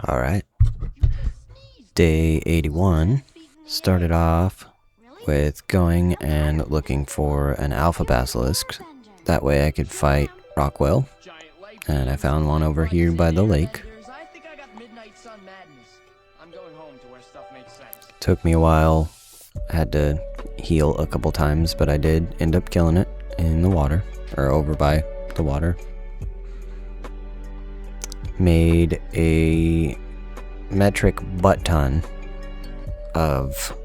Alright, day 81 started off with going and looking for an alpha basilisk. That way I could fight Rockwell, and I found one over here by the lake. Took me a while, had to heal a couple times, but I did end up killing it in the water, or over by the water. Made a metric butt ton of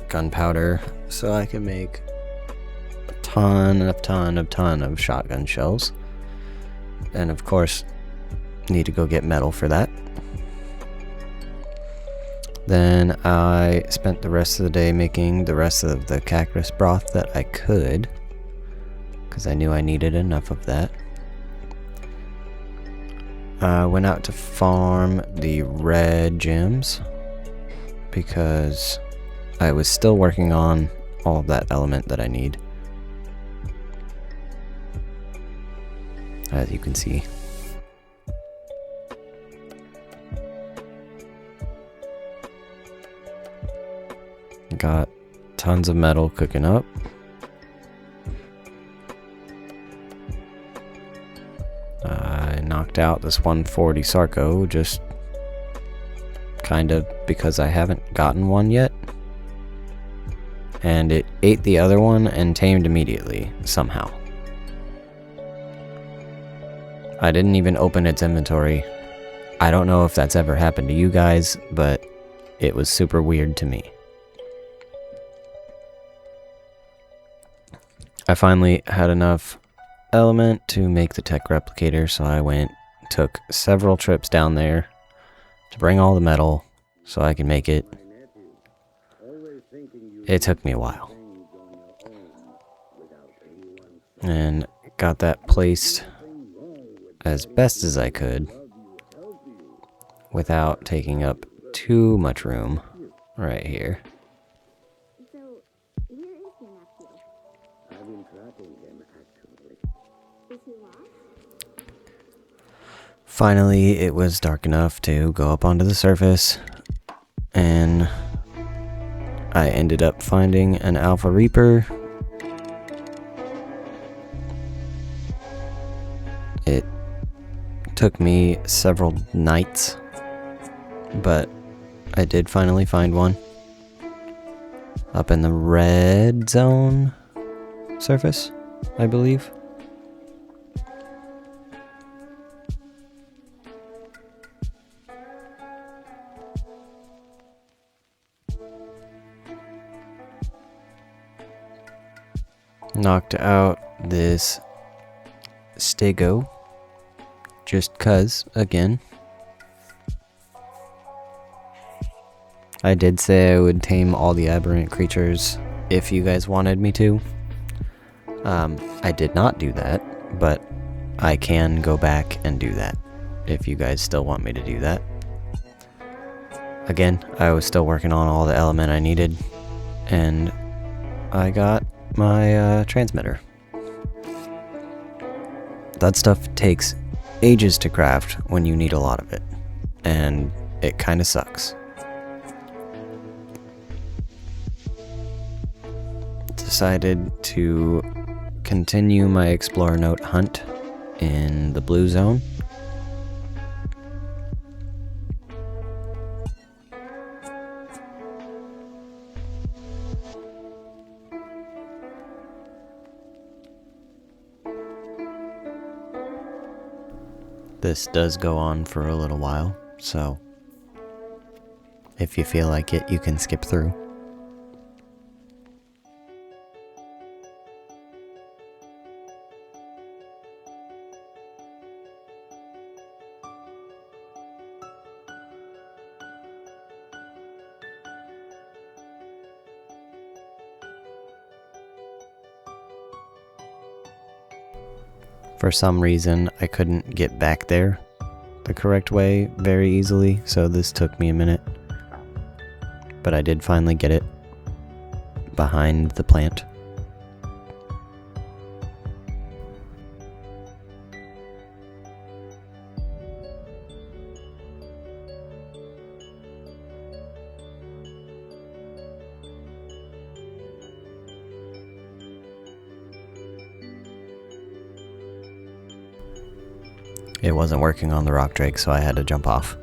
gunpowder so I can make a ton of shotgun shells, and of course need to go get metal for that. Then I spent the rest of the day making the rest of the cactus broth that I could, because I knew I needed enough of that. I went out to farm the red gems because I was still working on all of that element that I need, as you can see. Got tons of metal cooking up. I knocked out this 140 Sarco just kind of because I haven't gotten one yet. And it ate the other one and tamed immediately, somehow. I didn't even open its inventory. I don't know if that's ever happened to you guys, but it was super weird to me. I finally had enough element to make the tech replicator, so I took several trips down there to bring all the metal so I can make it. It took me a while. And got that placed as best as I could without taking up too much room right here. Finally, it was dark enough to go up onto the surface, and I ended up finding an Alpha Reaper. It took me several nights, but I did finally find one up in the red zone surface, I believe. Knocked out this stego just cuz, again. I did say I would tame all the aberrant creatures if you guys wanted me to. I did not do that, but I can go back and do that if you guys still want me to do that. Again, I was still working on all the element I needed, and I got my transmitter. That stuff takes ages to craft when you need a lot of it, and it kind of sucks. Decided to continue my Explorer Note hunt in the blue zone. This does go on for a little while, so if you feel like it, you can skip through. For some reason, I couldn't get back there the correct way very easily, so this took me a minute. But I did finally get it behind the plant. it wasn't working on the rock drake, so I had to jump off.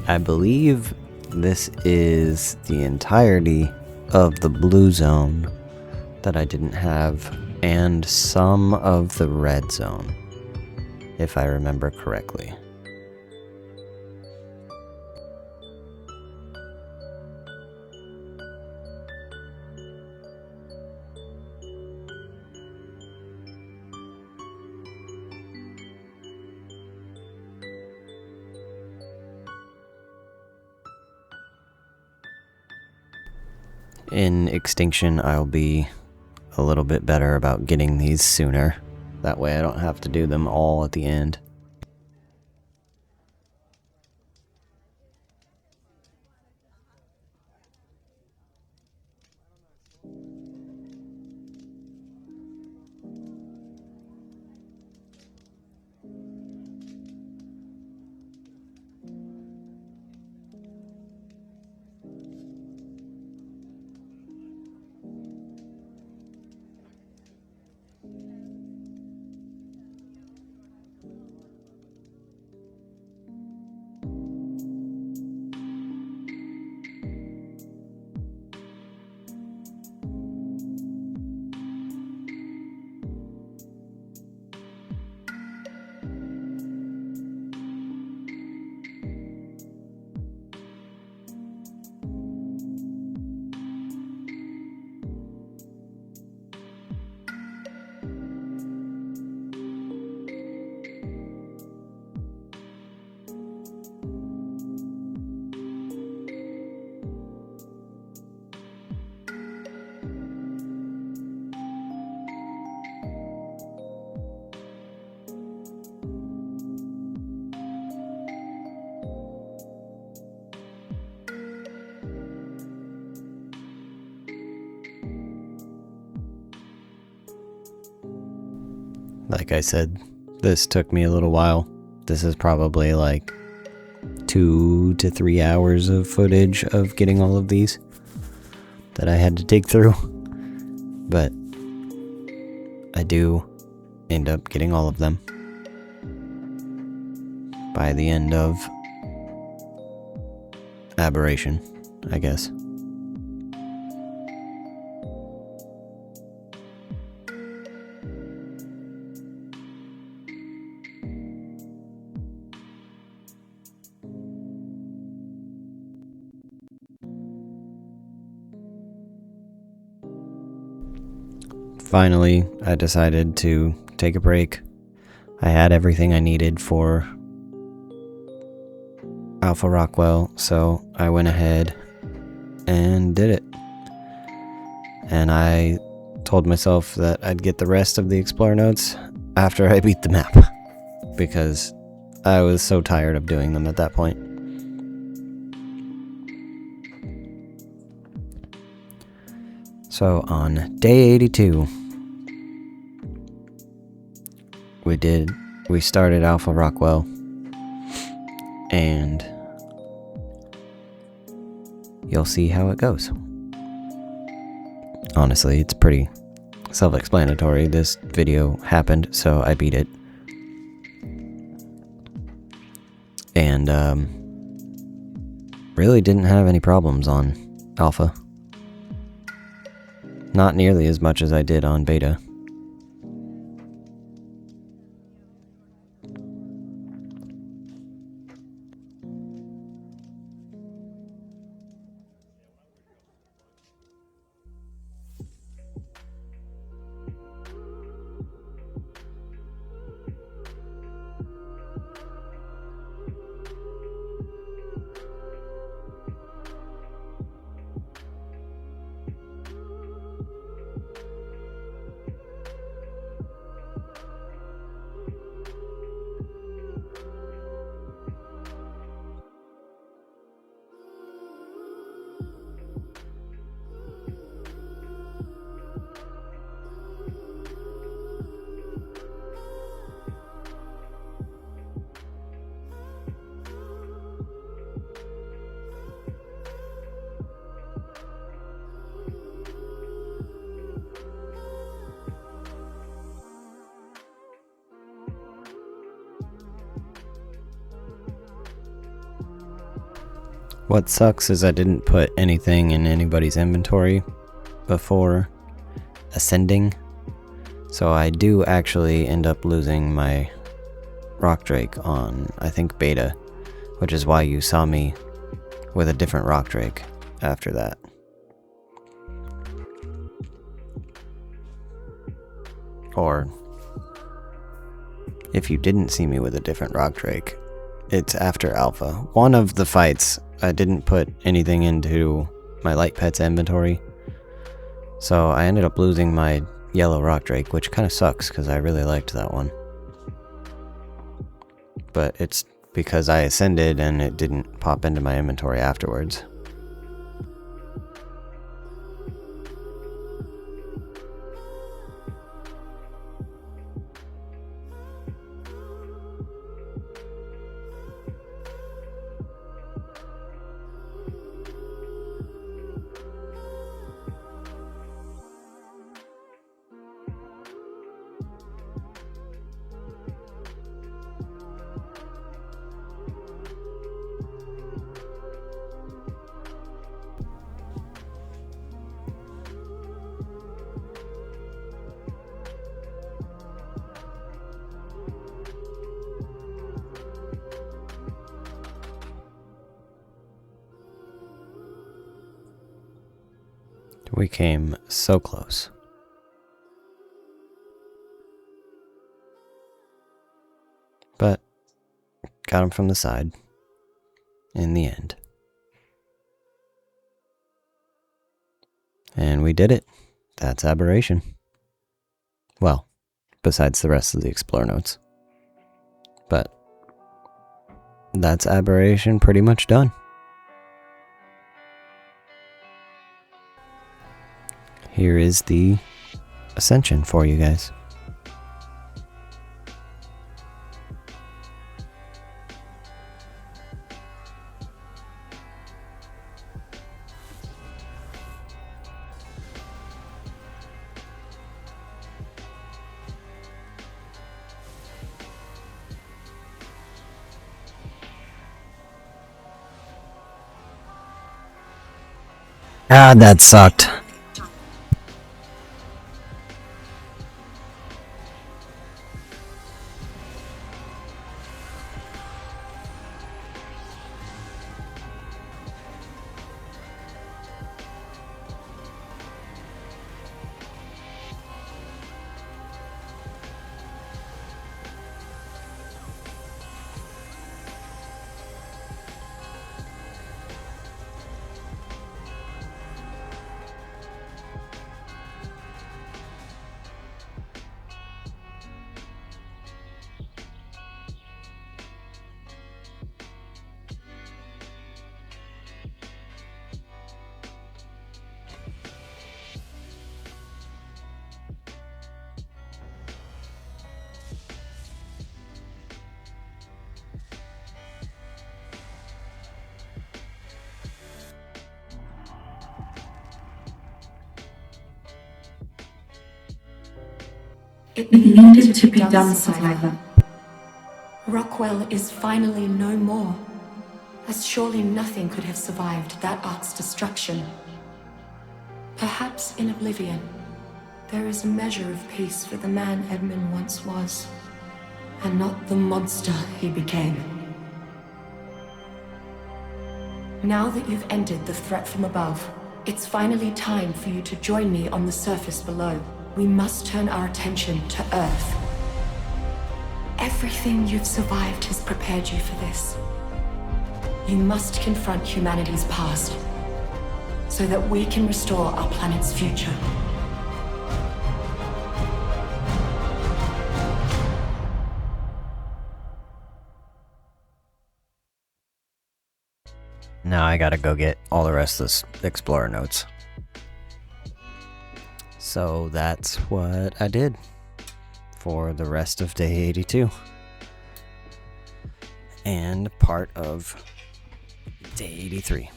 I believe this is the entirety of the blue zone that I didn't have, and some of the red zone, if I remember correctly. In Extinction, I'll be a little bit better about getting these sooner. That way I don't have to do them all at the end. Like I said, this took me a little while. This is probably like 2 to 3 hours of footage of getting all of these that I had to dig through. But I do end up getting all of them by the end of Aberration, I guess. Finally, I decided to take a break. I had everything I needed for Alpha Rockwell, so I went ahead and did it. And I told myself that I'd get the rest of the Explorer notes after I beat the map, because I was so tired of doing them at that point. So on day 82, we started Alpha Rockwell, and you'll see how it goes. Honestly, it's pretty self-explanatory. This video happened, so I beat it. And really didn't have any problems on Alpha. Not nearly as much as I did on Beta. What sucks is I didn't put anything in anybody's inventory before ascending, so I do actually end up losing my rock drake on, I think, beta, which is why you saw me with a different rock drake after that. Or if you didn't see me with a different rock drake, it's after alpha. One of the fights, I didn't put anything into my light pets inventory, so I ended up losing my yellow rock drake, which kind of sucks because I really liked that one. But it's because I ascended and it didn't pop into my inventory afterwards. We came so close. But got him from the side in the end. And we did it. That's Aberration. Well, besides the rest of the Explore notes. But that's Aberration pretty much done. Here is the Ascension for you guys. Ah, that sucked. It needed to be done, Survivor. Rockwell is finally no more, as surely nothing could have survived that ark's destruction. Perhaps in oblivion, there is a measure of peace for the man Edmund once was, and not the monster he became. Now that you've ended the threat from above, it's finally time for you to join me on the surface below. We must turn our attention to Earth. Everything you've survived has prepared you for this. You must confront humanity's past, so that we can restore our planet's future. Now I gotta go get all the rest of the Explorer notes. So that's what I did for the rest of day 82. And part of day 83.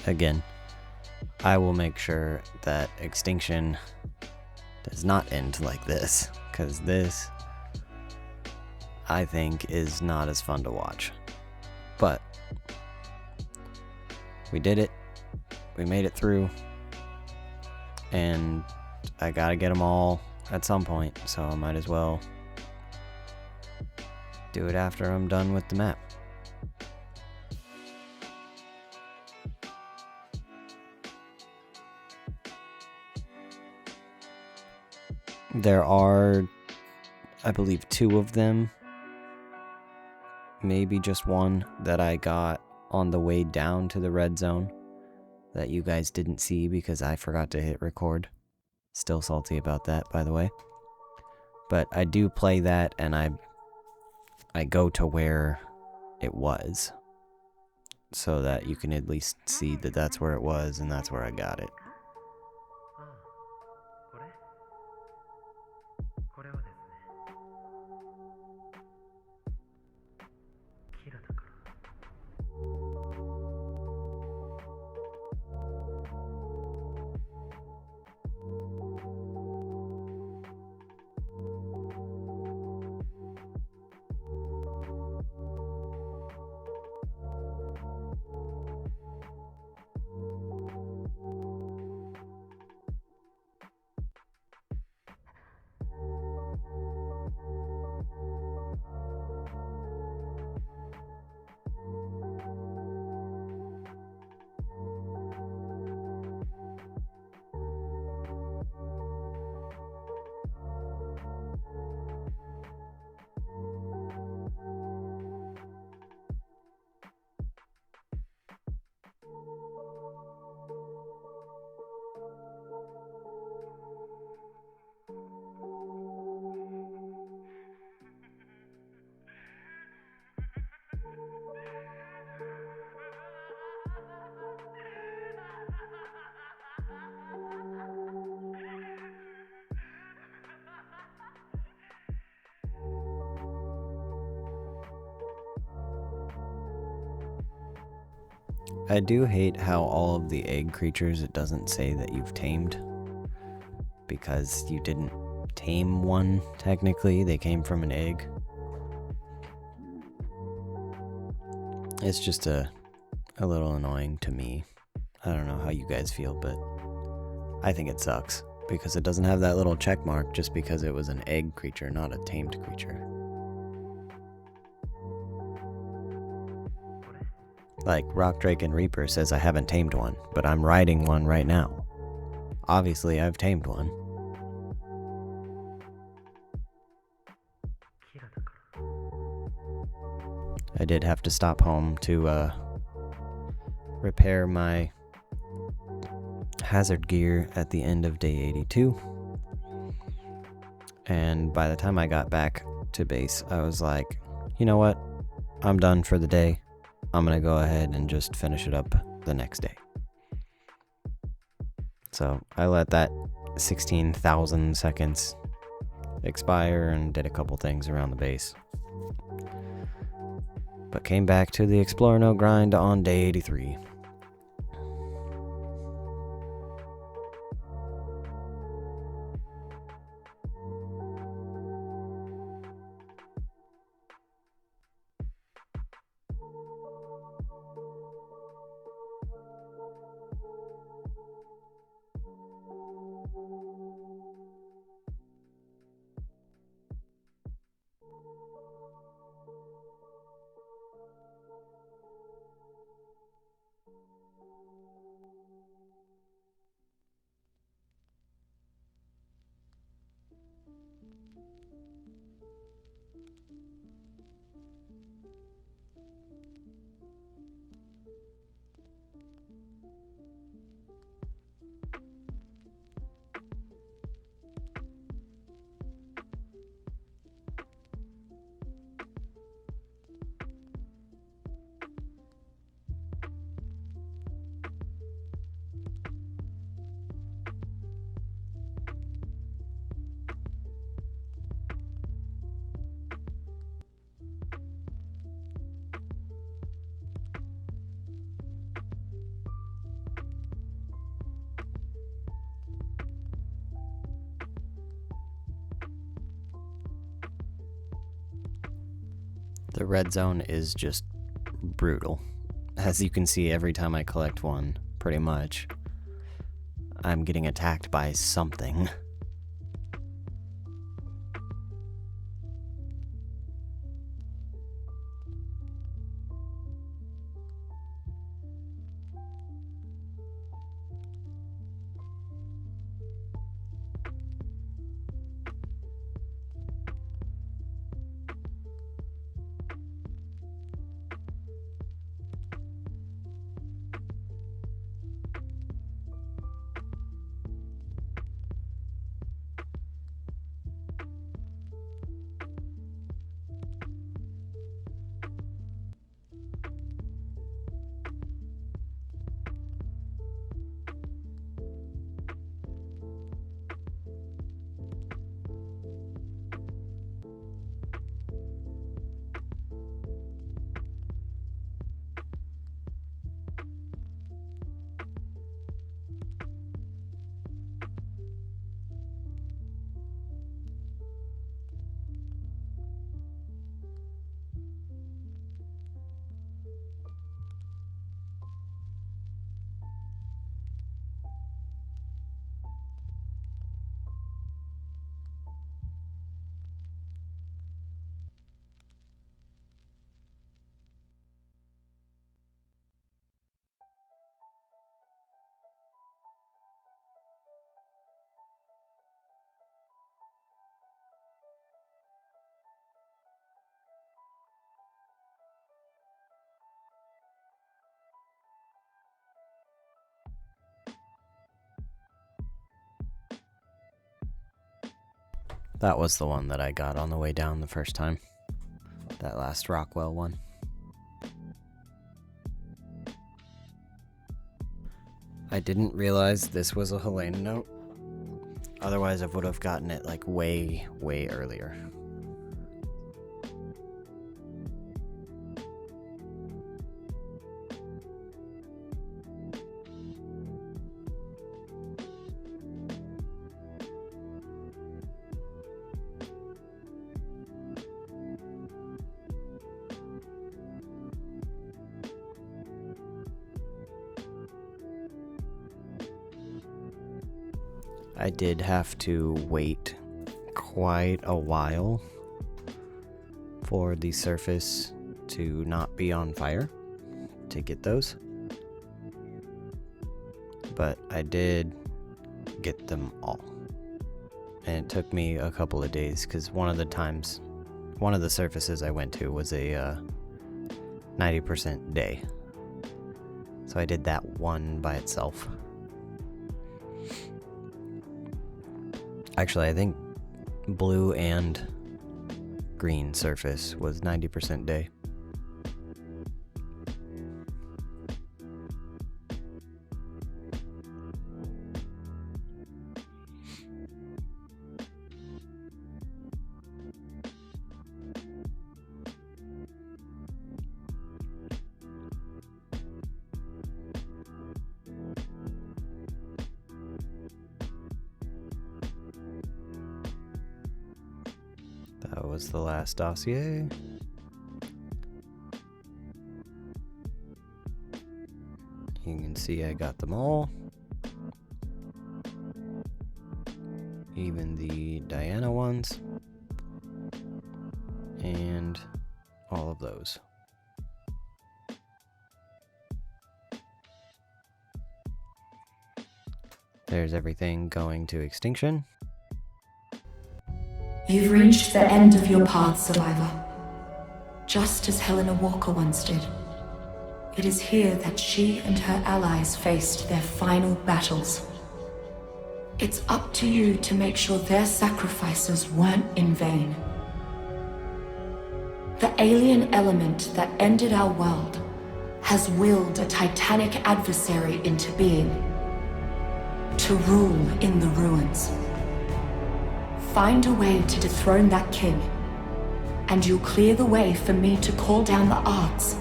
again, I will make sure that extinction does not end like this, because this, I think, is not as fun to watch. But we did it. We made it through. And I gotta get them all at some point, so I might as well do it after I'm done with the map. There are, I believe, 2 of them, maybe just one, that I got on the way down to the red zone that you guys didn't see because I forgot to hit record. Still salty about that, by the way. But I do play that, and I go to where it was, so that you can at least see that that's where it was and that's where I got it. I do hate how all of the egg creatures, it doesn't say that you've tamed, because you didn't tame one, technically. They came from an egg. It's just a little annoying to me. I don't know how you guys feel, but I think it sucks, because it doesn't have that little check mark just because it was an egg creature, not a tamed creature. Like, Rock Drake and Reaper says I haven't tamed one, but I'm riding one right now. Obviously, I've tamed one. I did have to stop home to repair my hazard gear at the end of day 82. And by the time I got back to base, I was like, you know what? I'm done for the day. I'm gonna go ahead and just finish it up the next day. So I let that 16,000 seconds expire and did a couple things around the base. But came back to the Explore No grind on day 83. The red zone is just brutal. As you can see, every time I collect one, pretty much, I'm getting attacked by something. That was the one that I got on the way down the first time. That last Rockwell one. I didn't realize this was a Helena note. Otherwise I would have gotten it like way earlier. I did have to wait quite a while for the surface to not be on fire to get those. But I did get them all. And it took me a couple of days because one of the surfaces I went to was a 90% day. So I did that one by itself. Actually, I think blue and green surface was 90% day. That was the last dossier. You can see I got them all. Even the Diana ones. And all of those. There's everything going to extinction. You've reached the end of your path, survivor. Just as Helena Walker once did. It is here that she and her allies faced their final battles. It's up to you to make sure their sacrifices weren't in vain. The alien element that ended our world has willed a titanic adversary into being, to rule in the ruins. Find a way to dethrone that king, and you'll clear the way for me to call down the arts,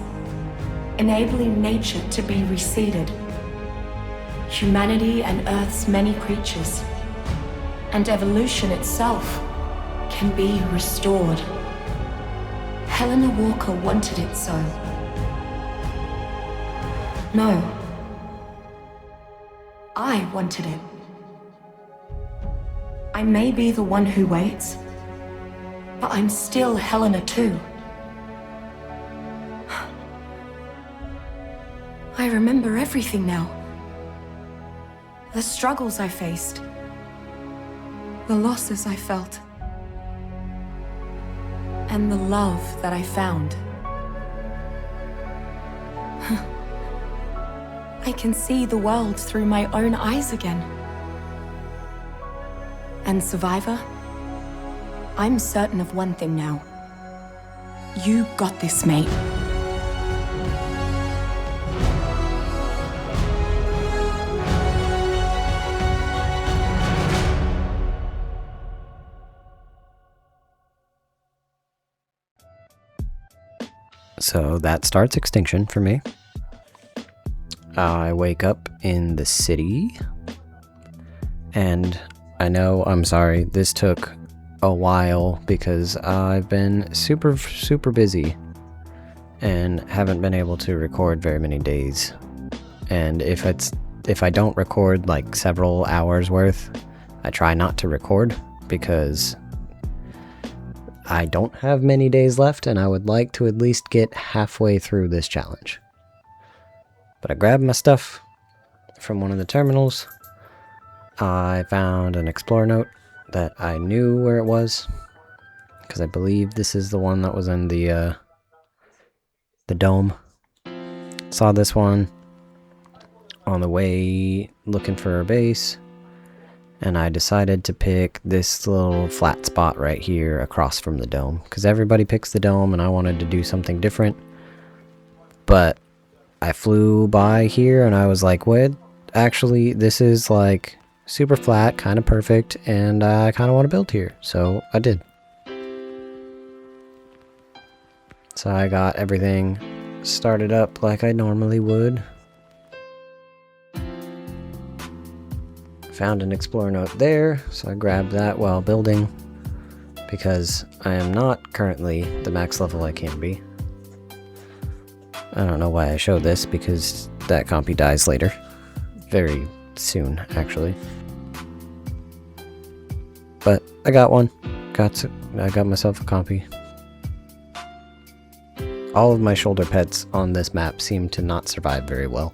enabling nature to be reseeded, humanity and Earth's many creatures, and evolution itself can be restored. Helena Walker wanted it so. No. I wanted it. I may be the one who waits, but I'm still Helena too. I remember everything now. The struggles I faced. The losses I felt. And the love that I found. I can see the world through my own eyes again. And Survivor, I'm certain of one thing now. You got this, mate. So that starts Extinction for me. I wake up in the city, and I know, I'm sorry, this took a while because I've been super busy and haven't been able to record very many days. And if I don't record like several hours worth, I try not to record because I don't have many days left, and I would like to at least get halfway through this challenge. But I grabbed my stuff from one of the terminals. I found an Explorer note that I knew where it was, because I believe this is the one that was in the dome. Saw this one on the way looking for a base, and I decided to pick this little flat spot right here across from the dome, because everybody picks the dome and I wanted to do something different. But I flew by here and I was like, what? Actually, this is like super flat, kind of perfect, and I kind of want to build here. So I did. So I got everything started up like I normally would. Found an Explorer note there, so I grabbed that while building, because I am not currently the max level I can be. I don't know why I showed this, because that compy dies later. Very soon, actually. But I got one. I got myself a compy. All of my shoulder pets on this map seem to not survive very well.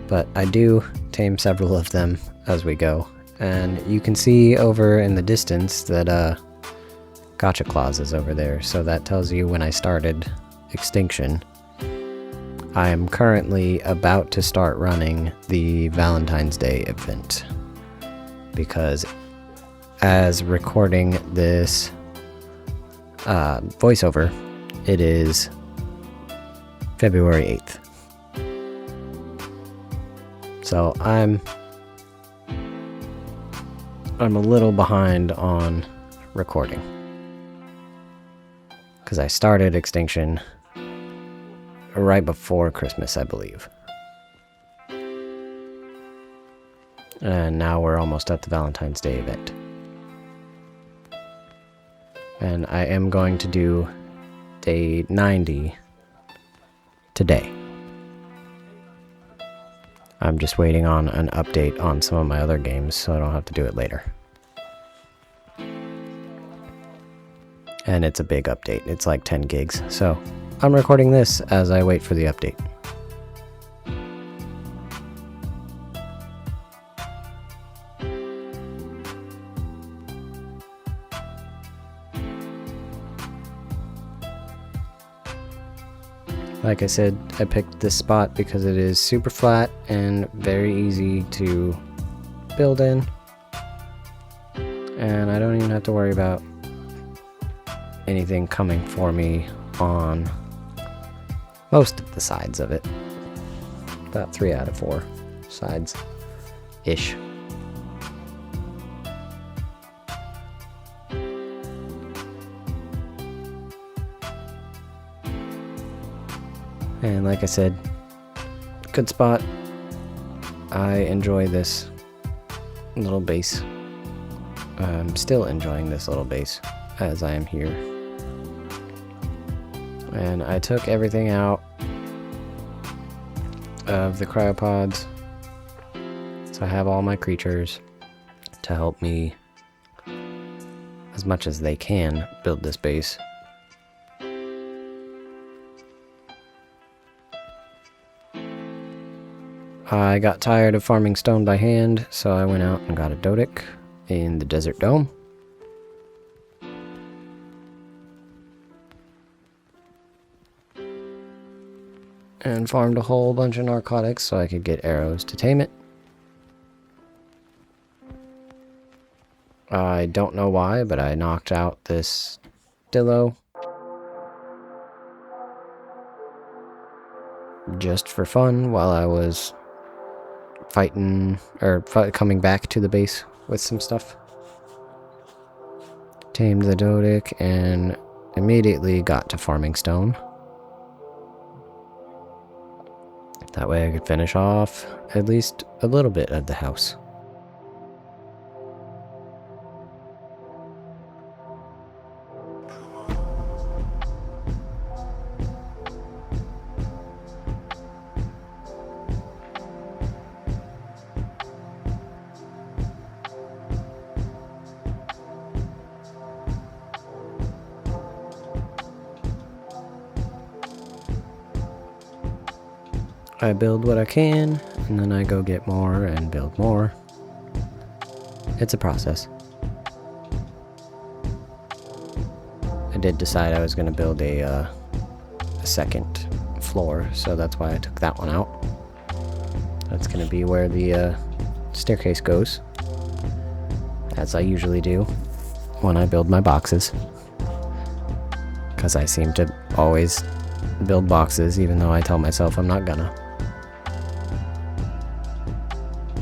But I do tame several of them as we go. And you can see over in the distance that Gotcha Claus is over there. So that tells you when I started Extinction. I am currently about to start running the Valentine's Day event. Because as recording this voiceover, it is February 8th. So I'm a little behind on recording, because I started Extinction right before Christmas, I believe. And now we're almost at the Valentine's Day event. And I am going to do day 90 today. I'm just waiting on an update on some of my other games, so I don't have to do it later. And it's a big update. It's like 10 gigs, so I'm recording this as I wait for the update. Like I said, I picked this spot because it is super flat and very easy to build in. And I don't even have to worry about anything coming for me on most of the sides of it. About 3 out of 4 sides-ish. And like I said, good spot. I enjoy this little base. I'm still enjoying this little base as I am here. And I took everything out of the cryopods. So I have all my creatures to help me as much as they can build this base. I got tired of farming stone by hand, so I went out and got a Dodic in the Desert Dome. And farmed a whole bunch of narcotics so I could get arrows to tame it. I don't know why, but I knocked out this Dillo just for fun while I was fighting, or coming back to the base with some stuff. Tamed the Dodic and immediately got to farming stone. That way I could finish off at least a little bit of the house. I build what I can, and then I go get more and build more. It's a process. I did decide I was going to build a second floor, so that's why I took that one out. That's going to be where the staircase goes, as I usually do when I build my boxes. Because I seem to always build boxes, even though I tell myself I'm not gonna.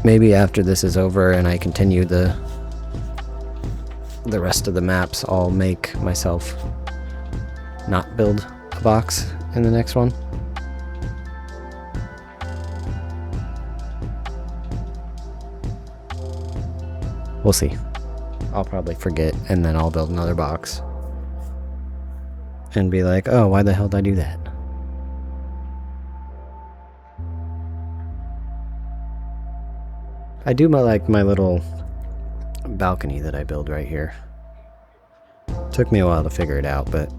Maybe after this is over and I continue the rest of the maps, I'll make myself not build a box in the next one. We'll see. I'll probably forget and then I'll build another box. And be like, oh, why the hell did I do that? I do like my little balcony that I build right here. Took me a while to figure it out, but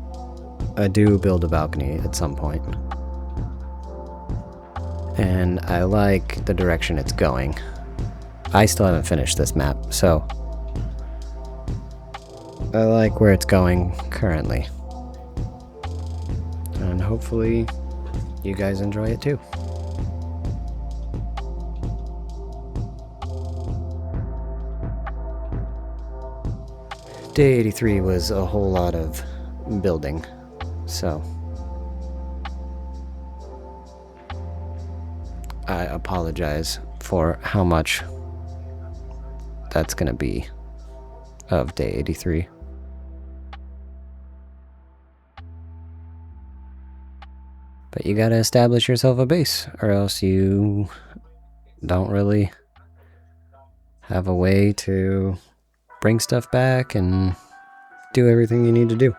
I do build a balcony at some point. And I like the direction it's going. I still haven't finished this map, so I like where it's going currently. And hopefully you guys enjoy it too. Day 83 was a whole lot of building, so I apologize for how much that's gonna be of day 83. But you gotta establish yourself a base, or else you don't really have a way to bring stuff back and do everything you need to do.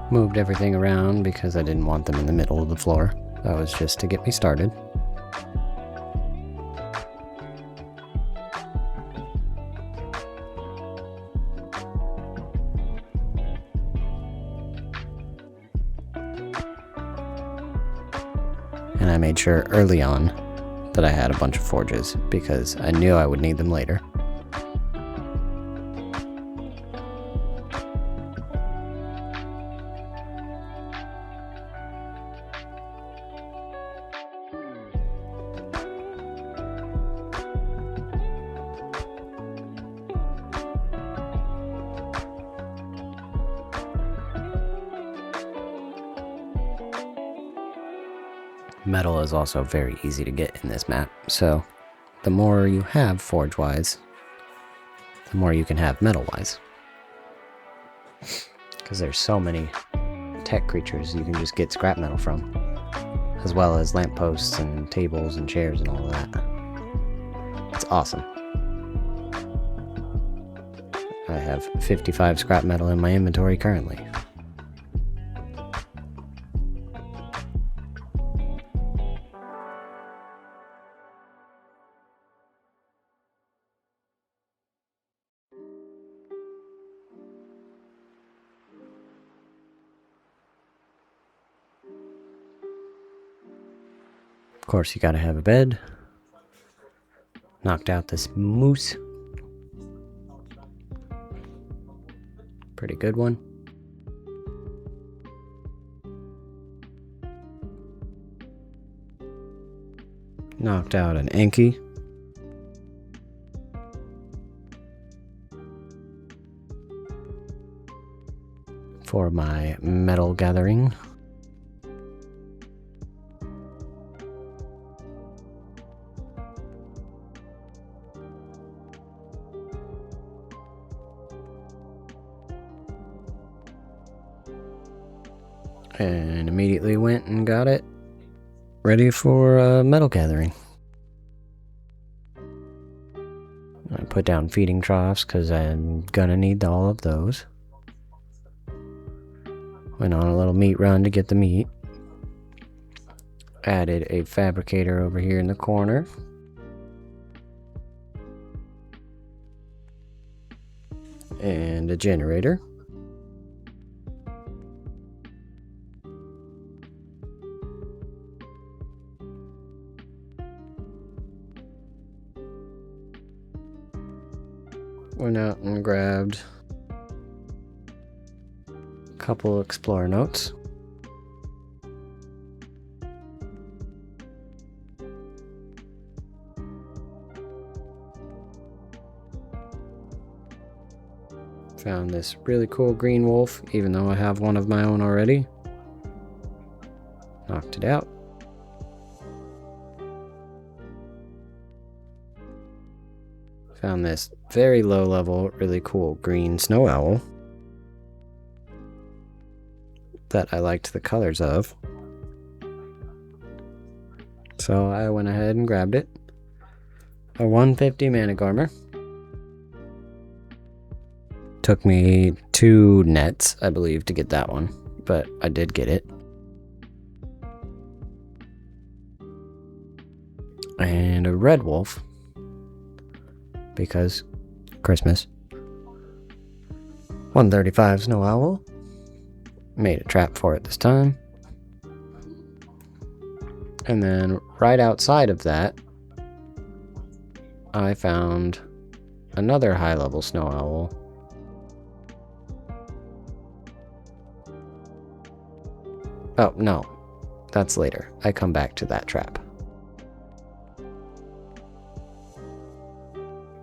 Moved everything around because I didn't want them in the middle of the floor. That was just to get me started. And I made sure early on that I had a bunch of forges because I knew I would need them later. Metal is also very easy to get in this map, so the more you have forge-wise, the more you can have metal-wise. Because there's so many tech creatures you can just get scrap metal from, as well as lampposts and tables and chairs and all of that. It's awesome. I have 55 scrap metal in my inventory currently. Of course, you gotta have a bed. Knocked out this moose. Pretty good one. Knocked out an Enki. For my metal gathering. And immediately went and got it ready for metal gathering. I put down feeding troughs because I'm gonna need all of those. Went on a little meat run to get the meat. Added a fabricator over here in the corner. And a generator. Went out and grabbed a couple explorer notes. Found this really cool green wolf, even though I have one of my own already. Knocked it out. Found this very low level, really cool green snow owl that I liked the colors of. So I went ahead and grabbed it. A 150 mana garmer. Took me 2 nets, I believe, to get that one, but I did get it. And a red wolf. Because Christmas. 135 snow owl. Made a trap for it this time. And then right outside of that, I found another high level snow owl. Oh, no. That's later. I come back to that trap.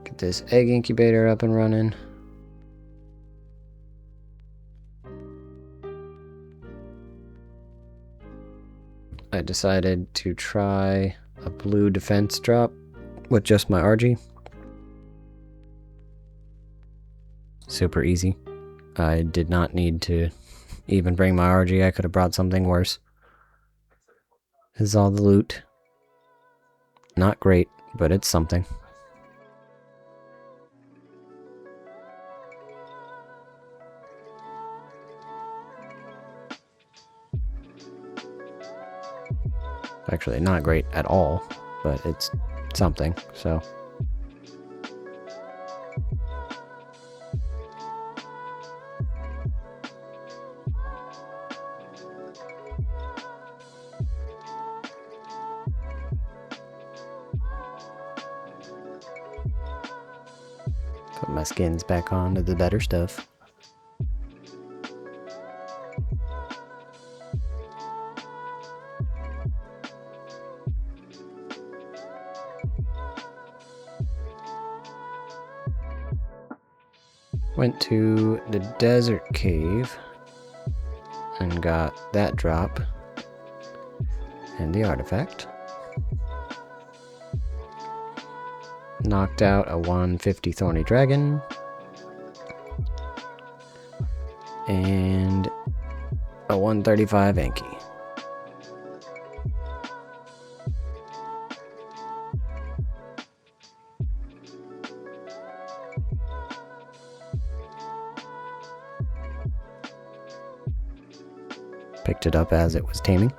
Get this egg incubator up and running. I decided to try a blue defense drop with just my RG. Super easy. I did not need to even bring my RG. I could have brought something worse. This is all the loot. Not great, but it's something. Actually, not great at all, but it's something, so. Put my skins back on to the better stuff. Went to the desert cave and got that drop and the artifact. Knocked out a 150 thorny dragon. and a 135 Anki. Picked it up as it was taming.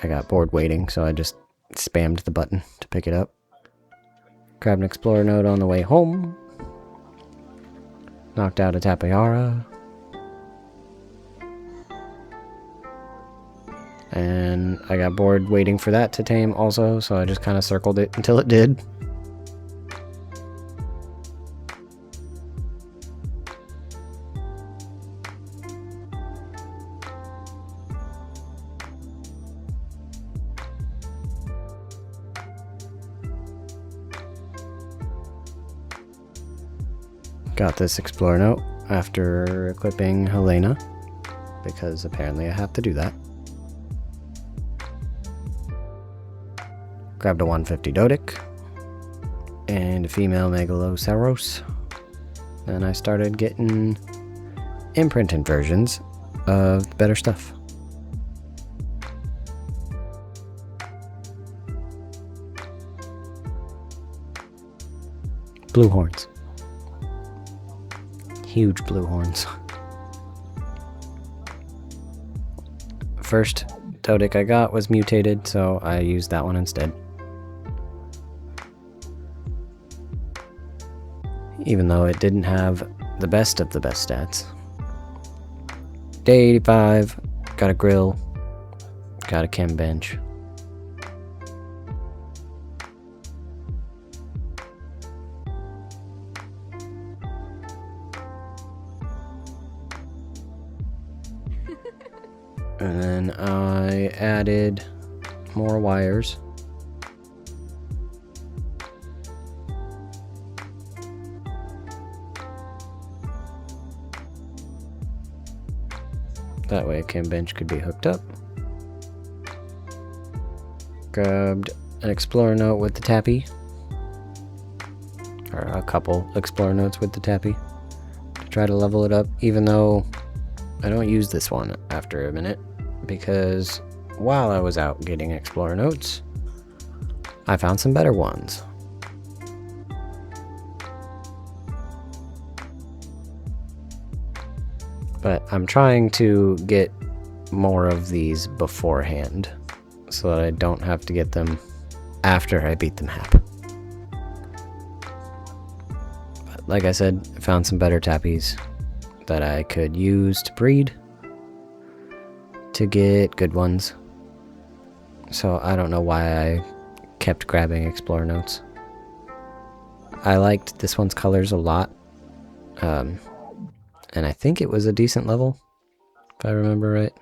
I got bored waiting, so I just spammed the button to pick it up. Grabbed an explorer node on the way home. Knocked out a Tapayara. And I got bored waiting for that to tame also, so I just kind of circled it until it did. Got this explorer note after equipping Helena, because apparently I have to do that. Grabbed a 150 Dodic and a female Megaloceros. Then I started getting imprinted versions of the better stuff. Blue horns. Huge blue horns. First Dodic I got was mutated, so I used that one instead. Even though it didn't have the best of the best stats. Day 85, got a grill, got a chem bench. And then I added more wires. That way a chem bench could be hooked up. Grabbed an explorer note with the tappy. Or a couple explorer notes with the tappy. To try to level it up, even though I don't use this one after a minute. Because while I was out getting explorer notes, I found some better ones. But I'm trying to get more of these beforehand, so that I don't have to get them after I beat the map. But like I said, I found some better tappies that I could use to breed to get good ones. So I don't know why I kept grabbing explorer notes. I liked this one's colors a lot. And I think it was a decent level, if I remember right.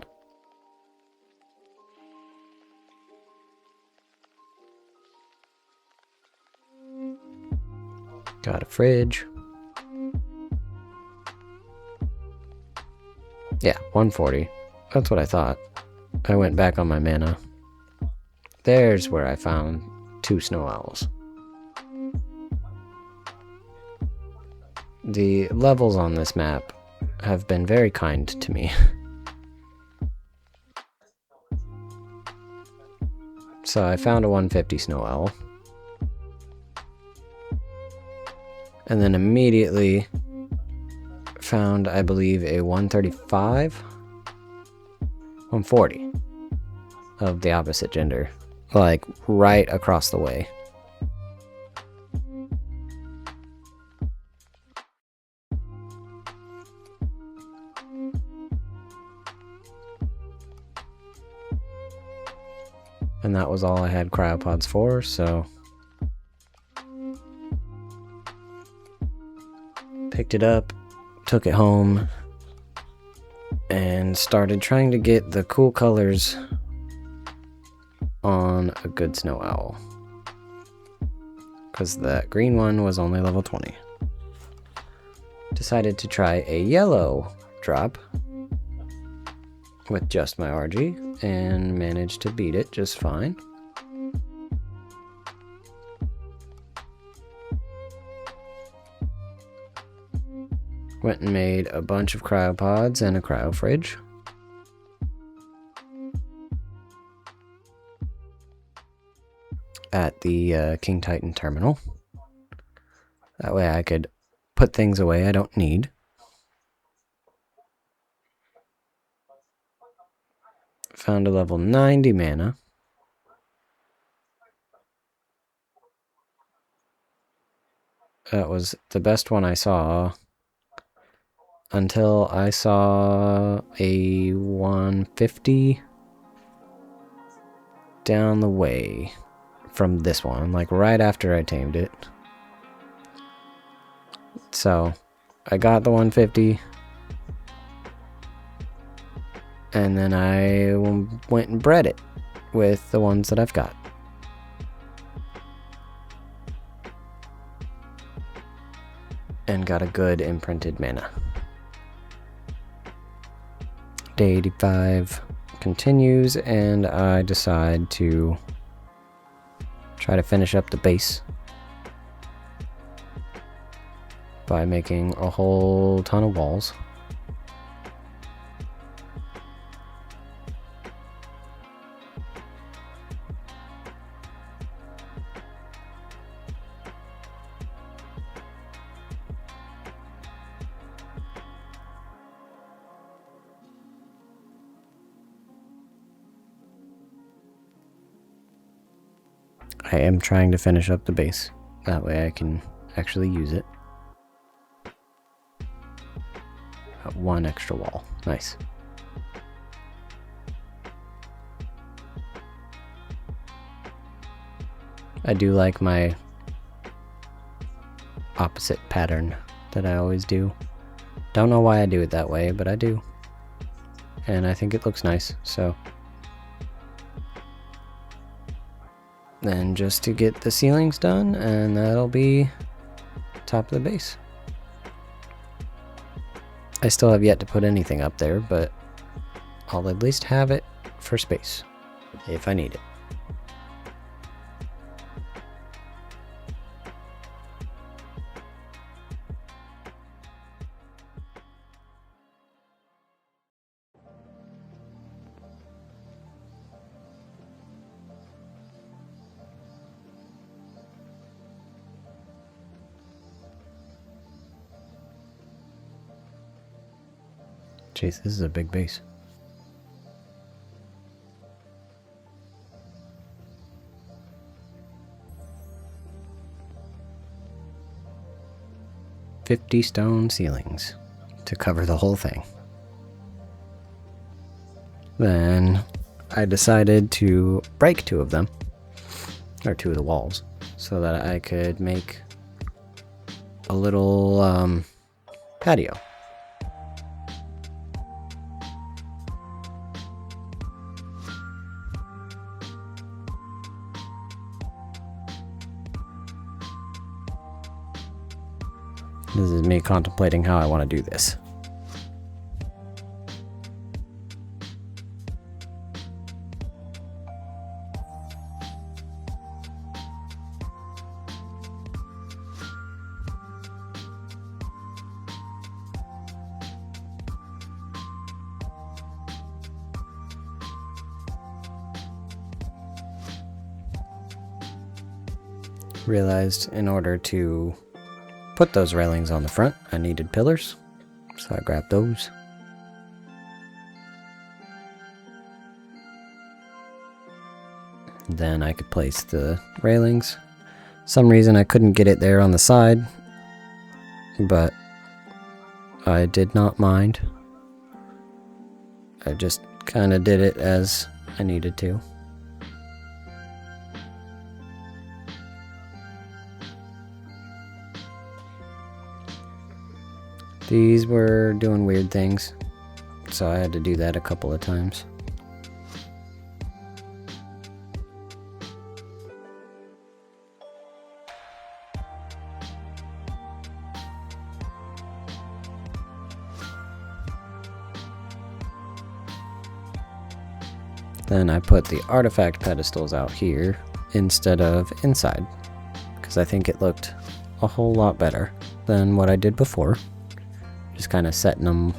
Got a fridge. Yeah, 140. That's what I thought. I went back on my mana. There's where I found 2 snow owls. The levels on this map have been very kind to me. So I found a 150 snow owl. And then immediately found, I believe, a 135? 140 of the opposite gender. Like, right across the way. And that was all I had cryopods for, so picked it up, took it home, and started trying to get the cool colors on a good snow owl. Because that green one was only level 20. Decided to try a yellow drop with just my RG, and managed to beat it just fine. Went and made a bunch of cryopods and a cryo fridge. At the King Titan terminal. That way I could put things away I don't need. Found a level 90 mana. That was the best one I saw until I saw a 150 down the way from this one, like right after I tamed it. So I got the 150 and then I went and bred it with the ones that I've got. And got a good imprinted mana. Day 85 continues, and I decide to try to finish up the base by making a whole ton of walls. I am trying to finish up the base. That way I can actually use it. Got one extra wall. Nice. I do like my opposite pattern that I always do. Don't know why I do it that way, but I do. And I think it looks nice, so. Then just to get the ceilings done, and that'll be top of the base. I still have yet to put anything up there, but I'll at least have it for space, if I need it. Jeez, this is a big base. $50 stone ceilings to cover the whole thing. Then I decided to break two of them, or two of the walls, so that I could make a little patio. This is me contemplating how I want to do this. Realized in order to put those railings on the front, I needed pillars, so I grabbed those. Then I could place the railings. Some reason I couldn't get it there on the side, but I did not mind. I just kind of did it as I needed to. These were doing weird things, so I had to do that a couple of times. Then I put the artifact pedestals out here instead of inside, because I think it looked a whole lot better than what I did before. Just kind of setting them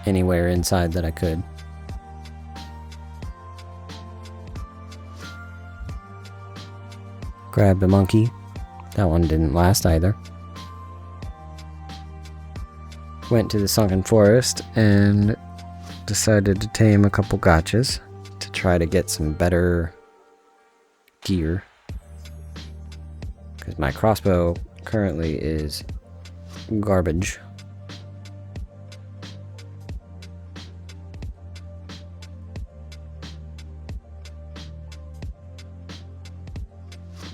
anywhere inside that I could. Grabbed a monkey. That one didn't last either. Went to the sunken forest and decided to tame a couple gotchas to try to get some better gear. Because my crossbow currently is garbage.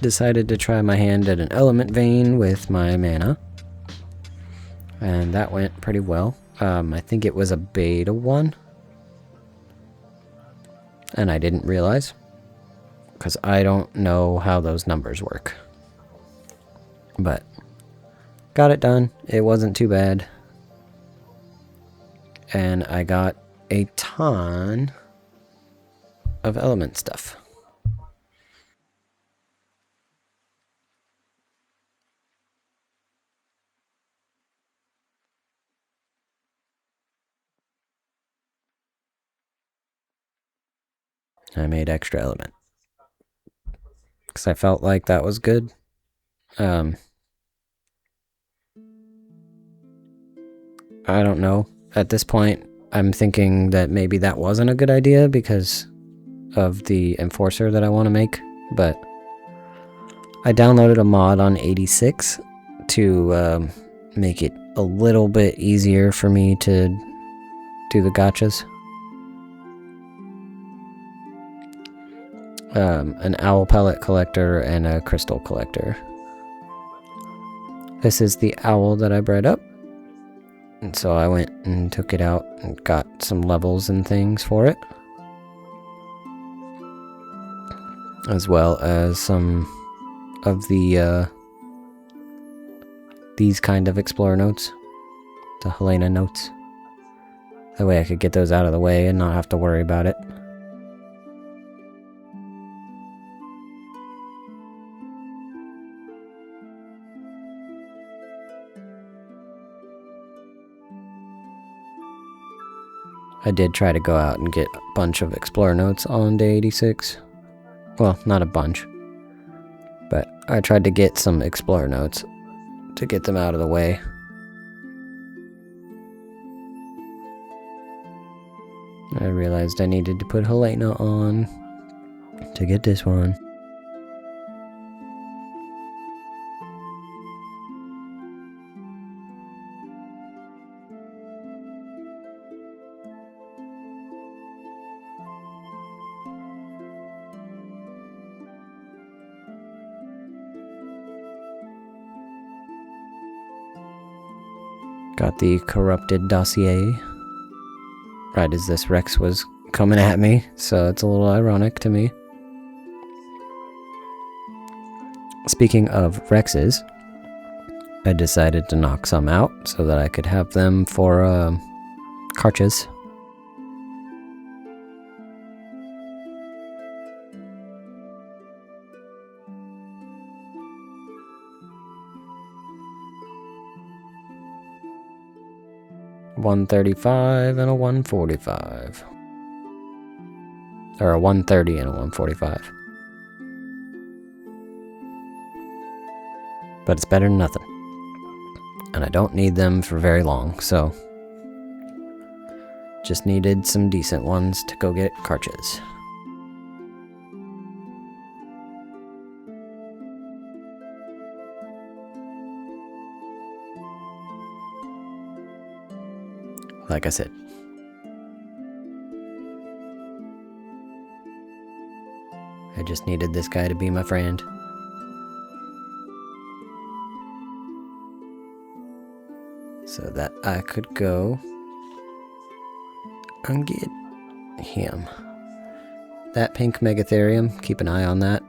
Decided to try my hand at an element vein with my mana. And that went pretty well. I think it was a beta one. And I didn't realize. Because I don't know how those numbers work. But got it done. It wasn't too bad. And I got a ton of element stuff. I made extra element. Because I felt like that was good. I don't know. At this point, I'm thinking that maybe that wasn't a good idea because of the enforcer that I want to make. But I downloaded a mod on 86 to make it a little bit easier for me to do the gotchas. An owl pellet collector and a crystal collector. This is the owl that I bred up. And so I went and took it out and got some levels and things for it. As well as some of the these kind of explorer notes. The Helena notes. That way I could get those out of the way and not have to worry about it. I did try to go out and get a bunch of explorer notes on day 86. Well, not a bunch. But I tried to get some explorer notes to get them out of the way. I realized I needed to put Helena on to get this one. Got the corrupted dossier. Right as this Rex was coming at me, so it's a little ironic to me. Speaking of Rexes, I decided to knock some out so that I could have them for carches. $135 and a $145. Or a $130 and a $145. But it's better than nothing. And I don't need them for very long, so just needed some decent ones to go get carches. Like I said. I just needed this guy to be my friend. So that I could go and get him. That pink Megatherium, keep an eye on that.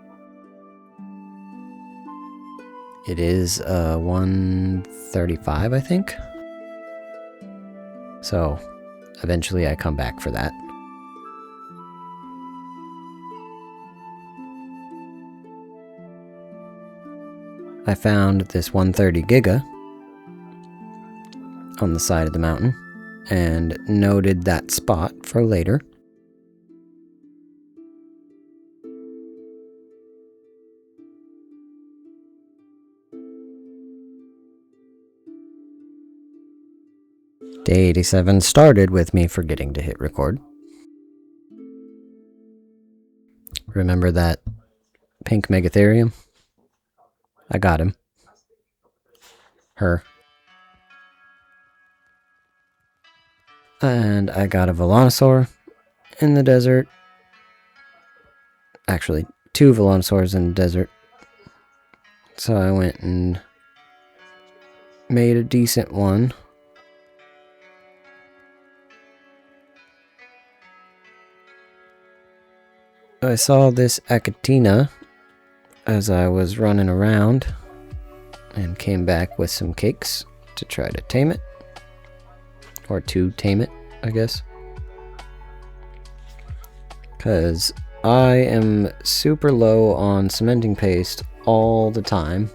It is 135, I think. So, eventually I come back for that. I found this 130 Giga, on the side of the mountain and noted that spot for later. Day 87 started with me forgetting to hit record. Remember that pink Megatherium? I got him. Her. And I got a Velonosaur in the desert. Actually, 2 Velonosaurs in the desert. So I went and made a decent one. I saw this Achatina as I was running around and came back with some cakes to try to tame it. Or to tame it, I guess. Because I am super low on cementing paste all the time.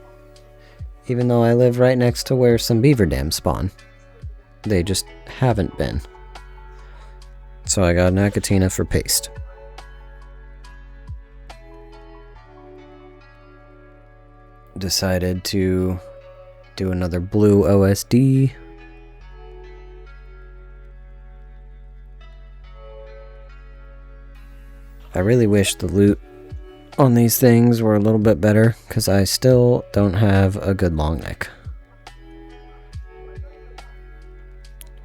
Even though I live right next to where some beaver dams spawn. They just haven't been. So I got an Achatina for paste. Decided to do another blue OSD. I really wish the loot on these things were a little bit better, because I still don't have a good long neck.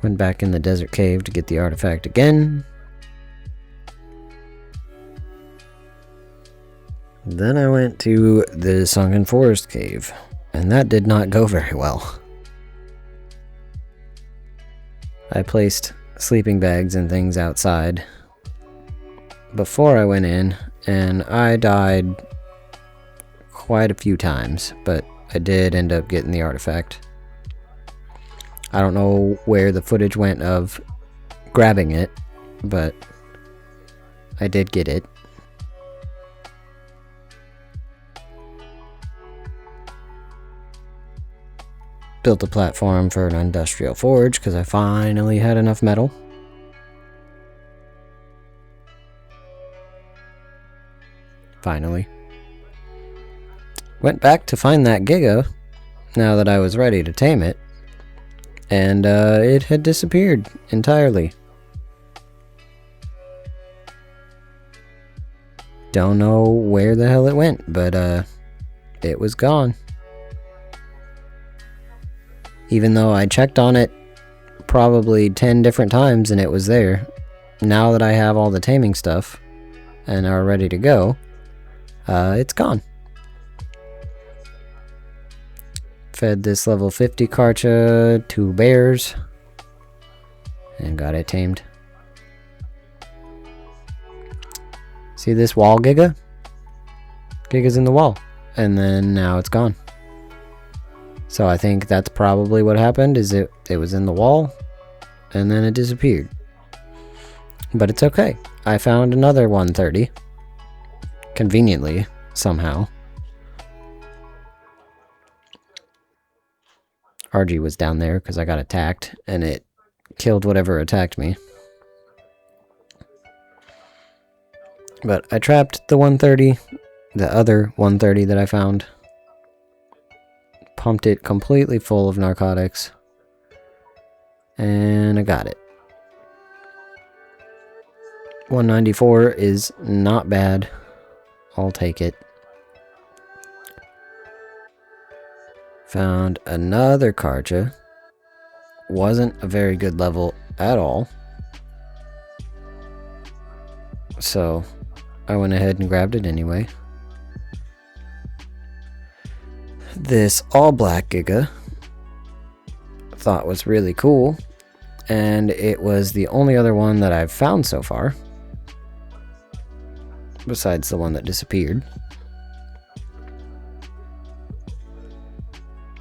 Went back in the desert cave to get the artifact again. Then I went to the Sunken Forest cave, and that did not go very well. I placed sleeping bags and things outside before I went in, and I died quite a few times, but I did end up getting the artifact. I don't know where the footage went of grabbing it, but I did get it. Built a platform for an industrial forge because I finally had enough metal. Finally. Went back to find that Giga now that I was ready to tame it, and it had disappeared entirely. Don't know where the hell it went, but it was gone. Even though I checked on it probably 10 different times and it was there. Now that I have all the taming stuff and are ready to go, it's gone. Fed this level 50 Karcha 2 bears and got it tamed. See this wall Giga? Giga's in the wall, and then now it's gone. So I think that's probably what happened, is it was in the wall, and then it disappeared. But it's okay. I found another 130. Conveniently, somehow. RG was down there because I got attacked, and it killed whatever attacked me. But I trapped the 130, the other 130 that I found. Pumped it completely full of narcotics, and I got it. 194 is not bad. I'll take it. Found another Karcha. Wasn't a very good level at all, so I went ahead and grabbed it anyway. This all-black Giga thought was really cool, and it was the only other one that I've found so far, besides the one that disappeared.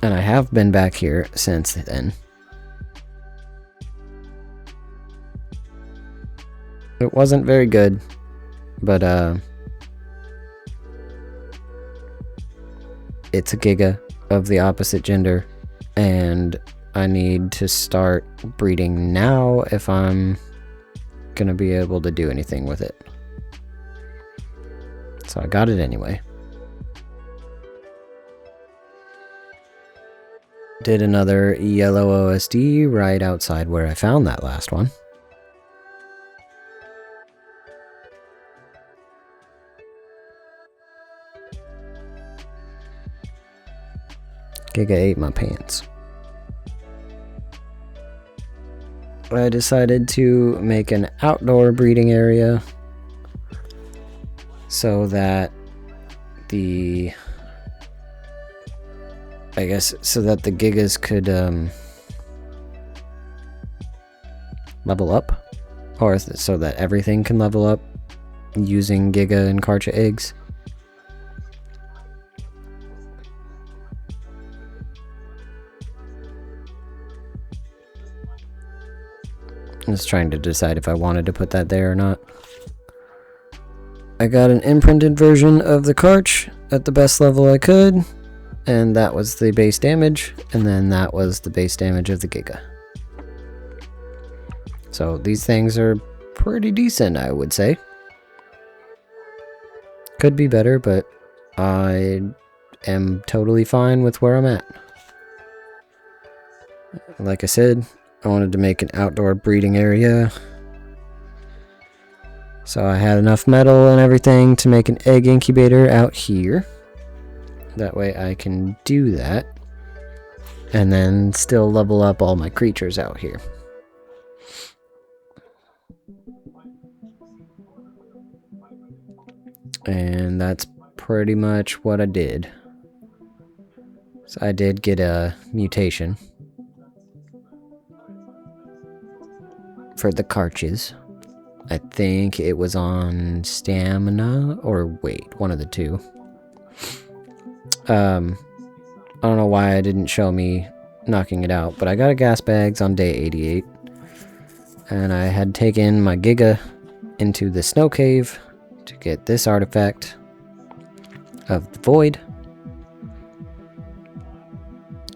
And I have been back here since then. It wasn't very good, but it's a Giga of the opposite gender, and I need to start breeding now if I'm gonna be able to do anything with it. So I got it anyway. Did another yellow OSD right outside where I found that last one. Giga ate my pants. I decided to make an outdoor breeding area so that the gigas could level up, or so that everything can level up using Giga and Karcha eggs. I was trying to decide if I wanted to put that there or not. I got an imprinted version of the Karch at the best level I could, and that was the base damage, and then that was the base damage of the Giga. So these things are pretty decent, I would say. Could be better, but I am totally fine with where I'm at. Like I said, I wanted to make an outdoor breeding area. So I had enough metal and everything to make an egg incubator out here. That way I can do that. And then still level up all my creatures out here. And that's pretty much what I did. So I did get a mutation for the Karches. I think it was on stamina or weight, one of the two. I don't know why it didn't show me knocking it out, but I got a gas bags on day 88. And I had taken my Giga into the snow cave to get this artifact of the void.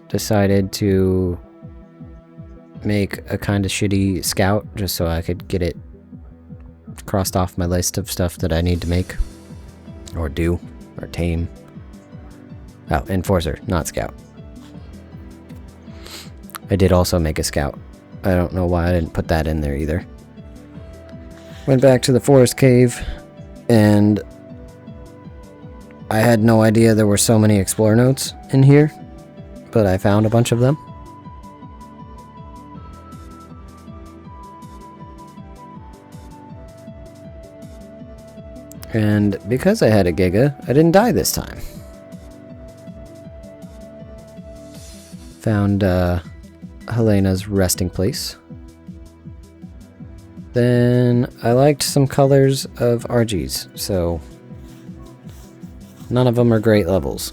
Decided to make a kind of shitty scout just so I could get it crossed off my list of stuff that I need to make or do or tame. Oh, enforcer, not scout. I did also make a scout. I don't know why I didn't put that in there either. Went back to the forest cave, and I had no idea there were so many explore notes in here, but I found a bunch of them. And because I had a Giga, I didn't die this time. Found Helena's resting place. Then I liked some colors of RGs, so none of them are great levels.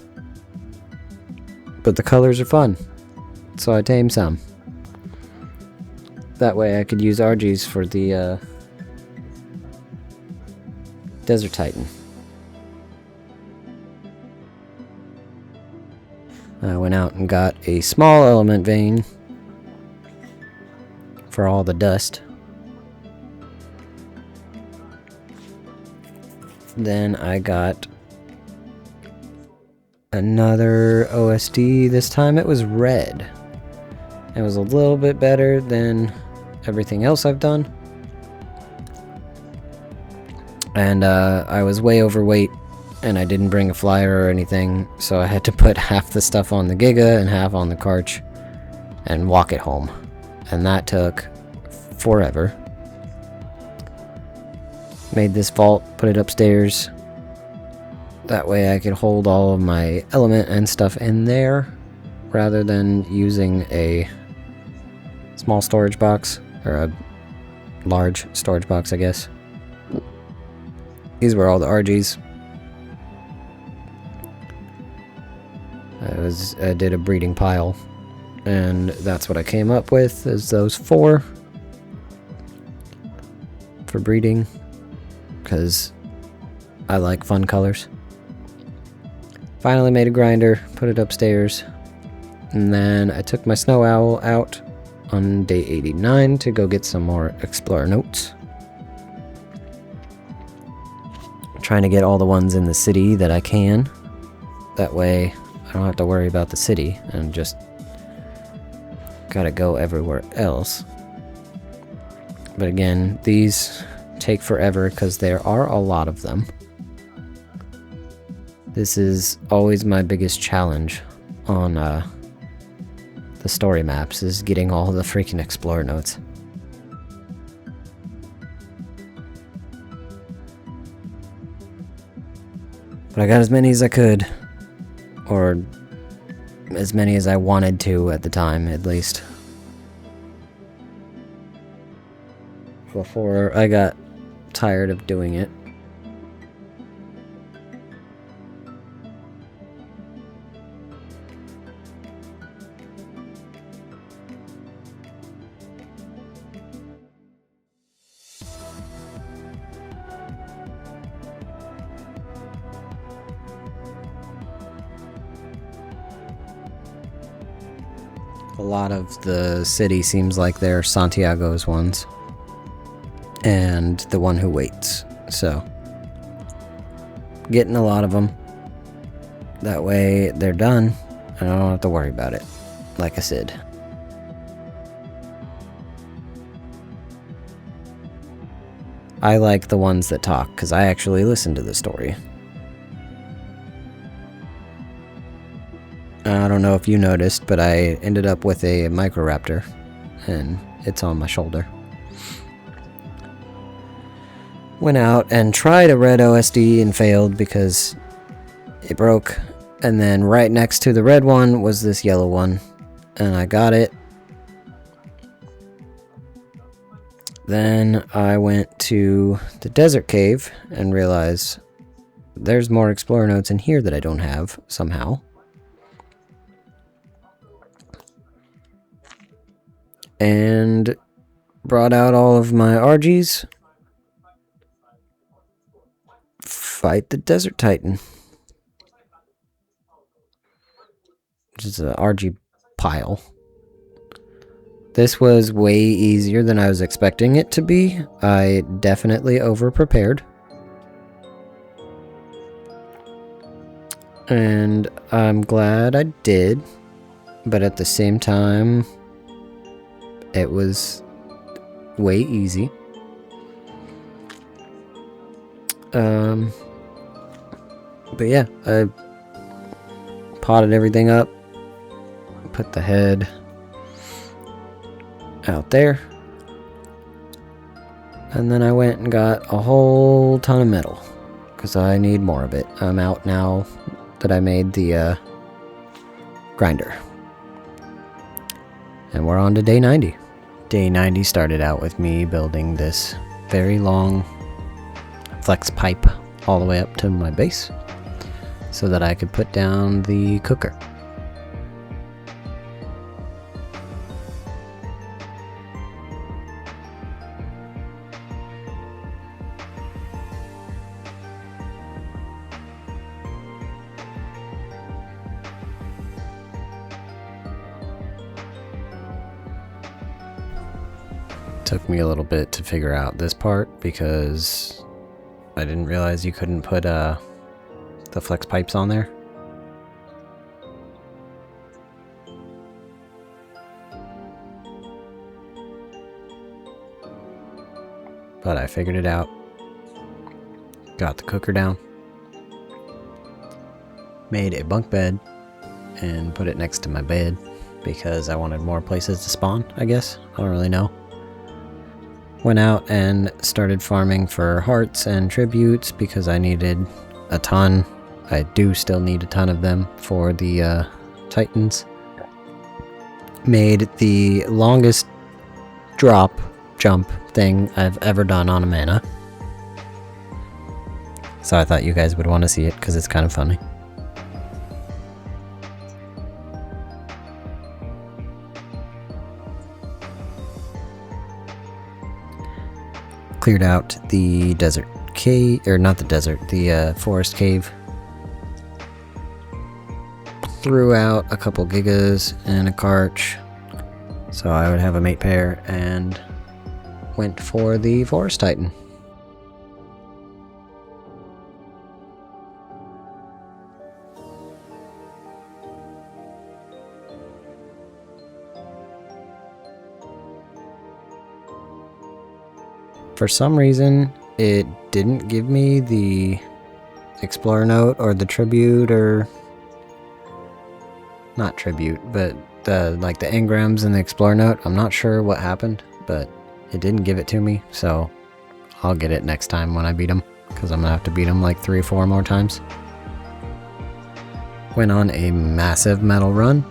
But the colors are fun, so I tamed some. That way I could use RGs for the Desert Titan. I went out and got a small element vein for all the dust. Then I got another OSD. This time it was red. It was a little bit better than everything else I've done. And I was way overweight, and I didn't bring a flyer or anything, so I had to put half the stuff on the Giga and half on the Karch and walk it home. And that took forever. Made this vault, put it upstairs. That way I could hold all of my element and stuff in there, rather than using a small storage box, or a large storage box, I guess. These were all the RGs. I did a breeding pile, and that's what I came up with, is those 4 for breeding, because I like fun colors. Finally made a grinder, put it upstairs, And then I took my snow owl out on day 89 to go get some more explorer notes. Trying to get all the ones in the city that I can. That way I don't have to worry about the city and just gotta go everywhere else. But again, these take forever because there are a lot of them. This is always my biggest challenge on the story maps, is getting all the freaking explorer notes. But I got as many as I could, or as many as I wanted to at the time, at least. Before I got tired of doing it. A lot of the city seems like they're Santiago's ones. And the one who waits. So, getting a lot of them. That way they're done, and I don't have to worry about it. Like I said. I like the ones that talk, because I actually listen to the story. I don't know if you noticed, but I ended up with a Microraptor, and it's on my shoulder. Went out and tried a red OSD and failed because it broke. And then right next to the red one was this yellow one. And I got it. Then I went to the desert cave and realized there's more explorer notes in here that I don't have somehow. And brought out all of my RGs. Fight the Desert Titan. Which is an RG pile. This was way easier than I was expecting it to be. I definitely over-prepared. And I'm glad I did. But at the same time, it was way easy. But yeah, I potted everything up, put the head out there, and then I went and got a whole ton of metal, because I need more of it. I'm out now that I made the grinder. And we're on to day 90. Day 90 started out with me building this very long flex pipe all the way up to my base so that I could put down the cooker. Took me a little bit to figure out this part because I didn't realize you couldn't put the flex pipes on there. But I figured it out. Got the cooker down. Made a bunk bed and put it next to my bed because I wanted more places to spawn, I guess. I don't really know. Went out and started farming for hearts and tributes because I needed a ton. I do still need a ton of them for the Titans. Made the longest jump thing I've ever done on a mana. So I thought you guys would want to see it because it's kind of funny. Cleared out the desert cave, or not the desert, the forest cave. threw out a couple gigas and a karch, so I would have a mate pair, and went for the Forest Titan. For some reason, it didn't give me the Explorer note or the tribute, or not tribute, but the engrams and the Explorer note. I'm not sure what happened, but it didn't give it to me, so I'll get it next time when I beat him, because I'm gonna have to beat him like 3 or 4 more times. Went on a massive metal run.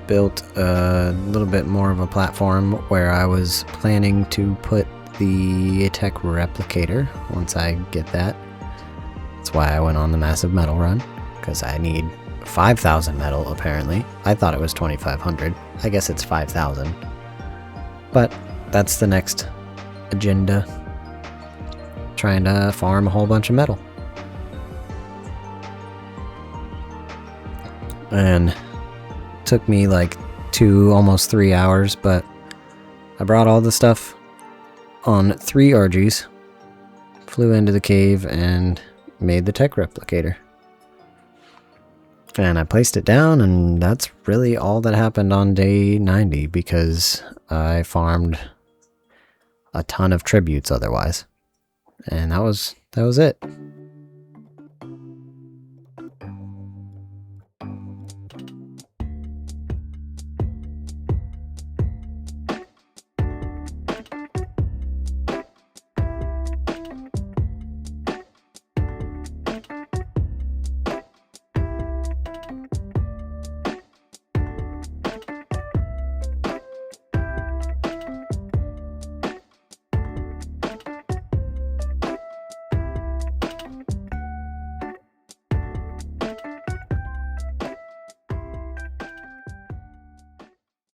Built a little bit more of a platform where I was planning to put the tech replicator once I get that. That's why I went on the massive metal run, because I need 5,000 metal apparently. I thought it was 2,500. I guess it's 5,000. But that's the next agenda. Trying to farm a whole bunch of metal. And took me like 2, almost 3 hours, but I brought all the stuff on 3 RGs, flew into the cave, and made the tech replicator. And I placed it down, and that's really all that happened on day 90, because I farmed a ton of tributes otherwise. And that was it.